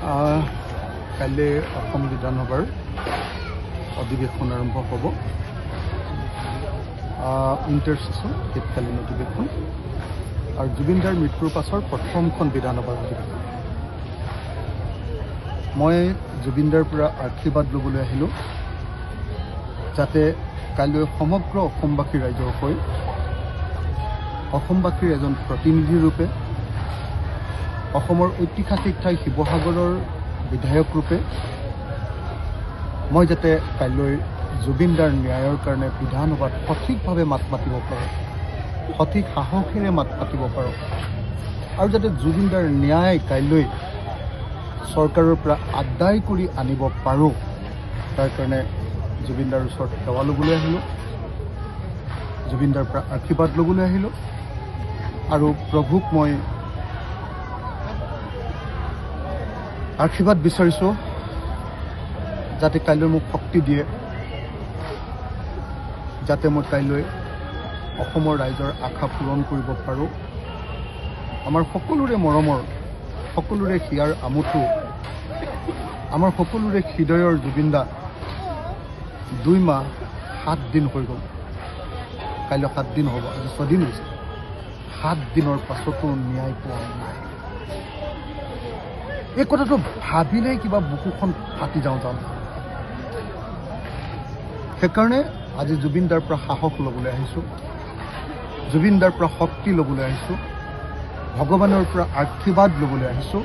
কাইলৈ অসম বিধানসভাৰ অধিৱেশন আৰম্ভ হ'ব। উইণ্টাৰ সেশ্যন শীতকালীন অধিৱেশন আৰু জুবিন দাৰ মৃত্যুৰ পাছৰ প্ৰথমখন বিধানসভাৰ অধিৱেশন। মই জুবিন দাৰ পৰা আশীৰ্বাদ ল'বলৈ আহিলোঁ যাতে কাইলৈ সমগ্ৰ অসমবাসী ৰাইজৰ হৈ অসমবাসীৰ এজন প্ৰতিনিধি ৰূপে অসমৰ ঐতিহাসিক ঠাই শিৱসাগৰৰ বিধায়ক ৰূপে মই যাতে কাইলৈ জুবিন দাৰ ন্যায়ৰ কাৰণে বিধানসভাত সঠিকভাৱে মাত মাতিব পাৰোঁ, সঠিক সাহসেৰে মাত মাতিব পাৰোঁ আৰু যাতে জুবিন দাৰ ন্যায় কাইলৈ চৰকাৰৰ পৰা আদায় কৰি আনিব পাৰোঁ, তাৰ কাৰণে জুবিন দাৰ ওচৰত সেৱা ল'বলৈ আহিলোঁ, জুবিন দাৰ পৰা আশীৰ্বাদ ল'বলৈ আহিলোঁ আৰু প্ৰভুক মই আশীৰ্বাদ বিচাৰিছোঁ যাতে কাইলৈ মোক শক্তি দিয়ে, যাতে মই কাইলৈ অসমৰ ৰাইজৰ আশা পূৰণ কৰিব পাৰোঁ। আমাৰ সকলোৰে মৰমৰ, সকলোৰে হিয়াৰ আমঠু, আমাৰ সকলোৰে হৃদয়ৰ জুবিন দা 2 মাহ 7 দিন হৈ গ'ল। কাইলৈ 7 দিন হ'ব, আজি 6 দিন হৈছে। 7 দিনৰ পাছতো ন্যায় পোৱা নাই। এই কথাটো ভাবিলেই কিবা বুকুখন ফাটি যাওঁ। সেইকাৰণে আজি জুবিন দাৰ পৰা সাহস ল'বলৈ আহিছোঁ, জুবিন দাৰ পৰা শক্তি ল'বলৈ আহিছোঁ, ভগৱানৰ পৰা আশীৰ্বাদ ল'বলৈ আহিছোঁ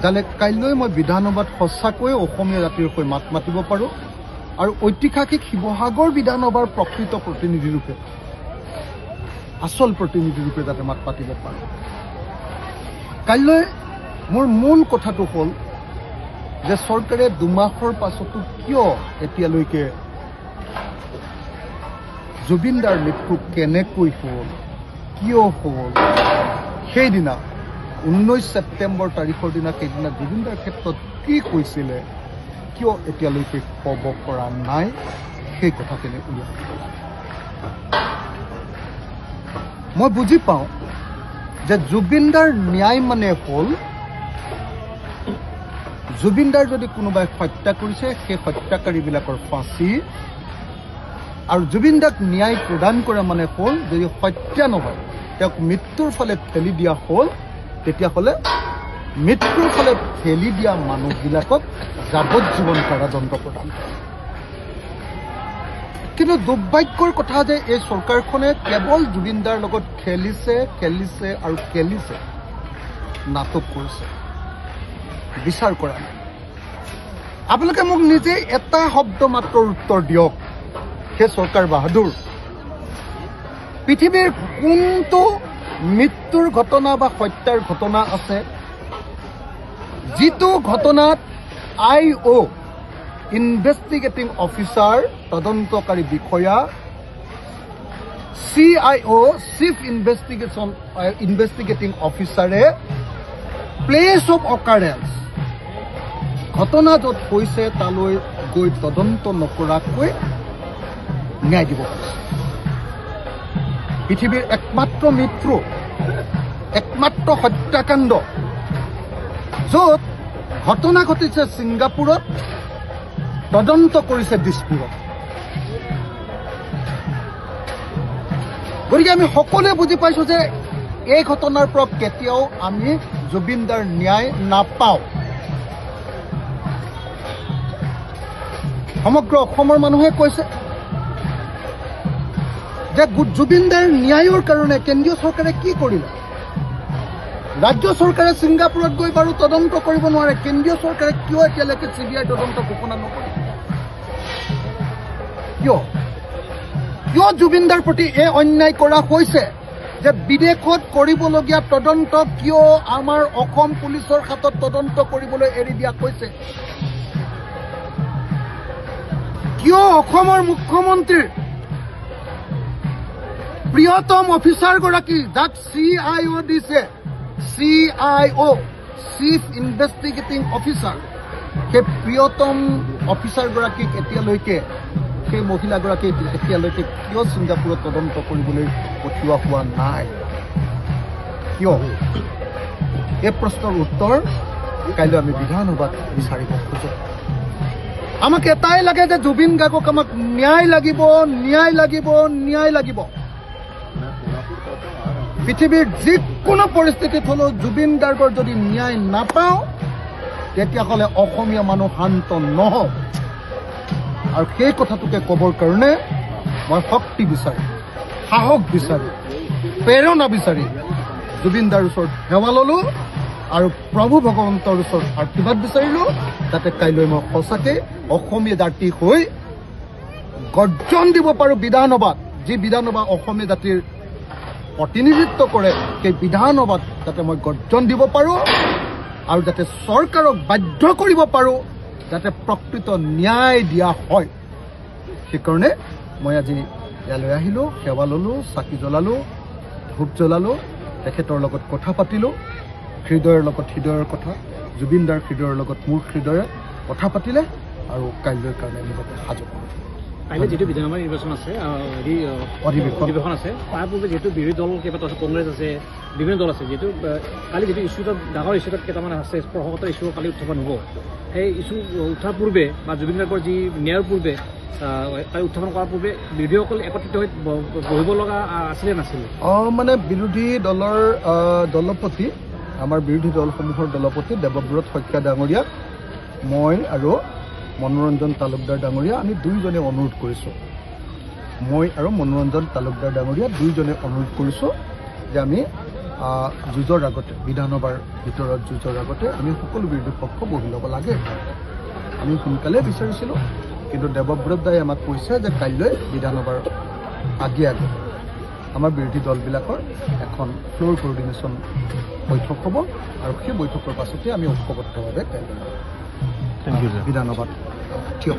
যাতে কাইলৈ মই বিধানসভাত সঁচাকৈয়ে অসমীয়া জাতিৰ হৈ মাত মাতিব পাৰোঁ আৰু ঐতিহাসিক শিৱসাগৰ বিধানসভাৰ প্ৰকৃত প্ৰতিনিধি ৰূপে, আচল প্ৰতিনিধি ৰূপে যাতে মাত পাতিব পাৰোঁ। কাইলৈ মোৰ মূল কথাটো হ'ল যে চৰকাৰে 2 মাহৰ পাছতো কিয় এতিয়ালৈকে জুবিন দাৰ মৃত্যু কেনেকৈ হ'ল, কিয় হ'ল, সেইদিনা 19 ছেপ্টেম্বৰ তাৰিখৰ দিনা সেইদিনা জুবিন দাৰ ক্ষেত্ৰত কি কৈছিলে, কিয় এতিয়ালৈকে ক'ব পৰা নাই, সেই কথাখিনি উলিয়াই। মই বুজি পাওঁ যে জুবিন দাৰ ন্যায় মানে হ'ল জুবিন দাৰ যদি কোনোবাই হত্যা কৰিছে সেই হত্যাকাৰীবিলাকৰ ফাঁচি, আৰু জুবিন দাক ন্যায় প্ৰদান কৰা মানে হ'ল যদি হত্যা নহয় তেওঁক মৃত্যুৰ ফালে ঠেলি দিয়া হ'ল, তেতিয়াহ'লে মৃত্যুৰ ফালে ঠেলি দিয়া মানুহবিলাকক যাৱজ্জীৱন কাৰাদণ্ড প্ৰদান কৰে। কিন্তু দুৰ্ভাগ্যৰ কথা যে এই চৰকাৰখনে কেৱল জুবিন দাৰ লগত খেলিছে আৰু খেলিছে, নাটক কৰিছে, বিচাৰ কৰা নাই। আপোনালোকে মোক নিজে এটা শব্দ মাত্ৰ উত্তৰ দিয়ক, সেই চৰকাৰ বাহাদুৰ পৃথিৱীৰ কোনটো মৃত্যুৰ ঘটনা বা হত্যাৰ ঘটনা আছে যিটো ঘটনাত IO ইনভেষ্টিগেটিং অফিচাৰ, তদন্তকাৰী বিষয়া, CIO চিফ ইনভেষ্টিগেটিং অফিচাৰে প্লেচ অফ অকাৰেন্স ঘটনা য'ত হৈছে তালৈ গৈ তদন্ত নকৰাকৈ ন্যায় দিব পাৰিছে। পৃথিৱীৰ একমাত্ৰ মৃত্যু, একমাত্ৰ হত্যাকাণ্ড য'ত ঘটনা ঘটিছে ছিংগাপুৰত, তদন্ত কৰিছে দিছপুৰত। গতিকে আমি সকলোৱে বুজি পাইছোঁ যে এই ঘটনাৰ পৰা কেতিয়াও আমি জুবিন দাৰ ন্যায় নাপাওঁ। সমগ্ৰ অসমৰ মানুহে কৈছে যে জুবিন দাৰ ন্যায়ৰ কাৰণে কেন্দ্ৰীয় চৰকাৰে কি কৰিলে। ৰাজ্য চৰকাৰে ছিংগাপুৰত গৈ বাৰু তদন্ত কৰিব নোৱাৰে, কেন্দ্ৰীয় চৰকাৰে কিয় এতিয়ালৈকে CBI তদন্ত ঘোষণা নকৰে? কিয় জুবিন দাৰ প্ৰতি এই অন্যায় কৰা হৈছে যে বিদেশত কৰিবলগীয়া তদন্ত কিয় আমাৰ অসম পুলিচৰ হাতত তদন্ত কৰিবলৈ এৰি দিয়া হৈছে? কিয় অসমৰ মুখ্যমন্ত্ৰীৰ প্ৰিয়তম অফিচাৰগৰাকী, যাক CIO দিছে, CIO চিফ ইনভেষ্টিগেটিং অফিচাৰ, সেই প্ৰিয়তম অফিচাৰগৰাকীক এতিয়ালৈকে, সেই মহিলাগৰাকীক এতিয়ালৈকে কিয় ছিংগাপুৰত তদন্ত কৰিবলৈ পঠিওৱা হোৱা নাই? কিয়? এই প্ৰশ্নৰ উত্তৰ কাইলৈ আমি বিধানসভাত বিচাৰিব খোজোঁ। আমাক এটাই লাগে যে জুবিন গাৰ্গক আমাক ন্যায় লাগিব, ন্যায় লাগিব, ন্যায় লাগিব। পৃথিৱীৰ যিকোনো পৰিস্থিতিত হ'লেও জুবিন গাৰ্গৰ যদি ন্যায় নাপাওঁ তেতিয়াহ'লে অসমীয়া মানুহ শান্ত নহ'ব। আৰু সেই কথাটোকে ক'বৰ কাৰণে মই শক্তি বিচাৰি, সাহস বিচাৰি, প্ৰেৰণা বিচাৰি জুবিন দাৰ ওচৰত সেৱা ল'লোঁ আৰু প্ৰভু ভগৱন্তৰ ওচৰত আশীৰ্বাদ বিচাৰিলোঁ যাতে কাইলৈ মই সঁচাকৈ অসমীয়া জাতি হৈ গৰ্জন দিব পাৰোঁ বিধানসভাত। যি বিধানসভা অসমীয়া জাতিৰ প্ৰতিনিধিত্ব কৰে সেই বিধানসভাত যাতে মই গৰ্জন দিব পাৰোঁ আৰু যাতে চৰকাৰক বাধ্য কৰিব পাৰোঁ যাতে প্ৰকৃত ন্যায় দিয়া হয়। সেইকাৰণে মই আজি ইয়ালৈ আহিলোঁ, সেৱা ল'লোঁ, চাকি জ্বলালোঁ, ধূপ জ্বলালোঁ, তেখেতৰ লগত কথা পাতিলোঁ, হৃদয়ৰ লগত হৃদয়ৰ কথা, জুবিন দাৰ হৃদয়ৰ লগত মোৰ হৃদয়ে কথা পাতিলে আৰু কাইলৈৰ কাৰণে নিজকে সাজু কৰোঁ। কাইলৈ যিটো বিধানসভা নিৰ্বাচন আছে, অধিৱেশন আছে, তাৰ পূৰ্বে যিহেতু বিৰোধী দল কেইবাটাও আছে, কংগ্ৰেছ আছে, বিভিন্ন দল আছে, যিহেতু কালি যিটো ইছ্যু এটা ডাঙৰ ইছ্যু এটাত কেইটামান আছে, স্পৰ্শগত ইছ্যু কালি উত্থাপন হ'ব, সেই ইছ্যু উঠাৰ পূৰ্বে বা জুবিন গাৰ্গৰ যি ন্যায়ৰ পূৰ্বে কালি উত্থাপন কৰাৰ পূৰ্বে বিৰোধীসকল একত্ৰিত হৈ বহিব লগা আছিলে নাছিলে? মানে বিৰোধী দলৰ দলপতি, আমাৰ বিৰোধী দলসমূহৰ দলপতি দেৱব্ৰত শইকীয়া ডাঙৰীয়া, মই আৰু মনোৰঞ্জন তালুকদাৰ ডাঙৰীয়া আমি দুয়োজনে অনুৰোধ কৰিছোঁ। মই আৰু মনোৰঞ্জন তালুকদাৰ ডাঙৰীয়া দুয়োজনে অনুৰোধ কৰিছোঁ যে আমি যুঁজৰ আগতে, বিধানসভাৰ ভিতৰত যুঁজৰ আগতে আমি সকলো বিৰোধী পক্ষ বহি ল'ব লাগে। আমি সোনকালে বিচাৰিছিলোঁ, কিন্তু দেৱব্ৰত দাই আমাক কৈছে যে কাইলৈ বিধানসভাৰ আগে আমাৰ বিৰোধী দলবিলাকৰ এখন ফ্ল'ৰ কোৰ্ডিনেশ্যন বৈঠক হ'ব আৰু সেই বৈঠকৰ পাছতে আমি ঐক্যবদ্ধভাৱে কাইলৈ বিধানসভাত থিয়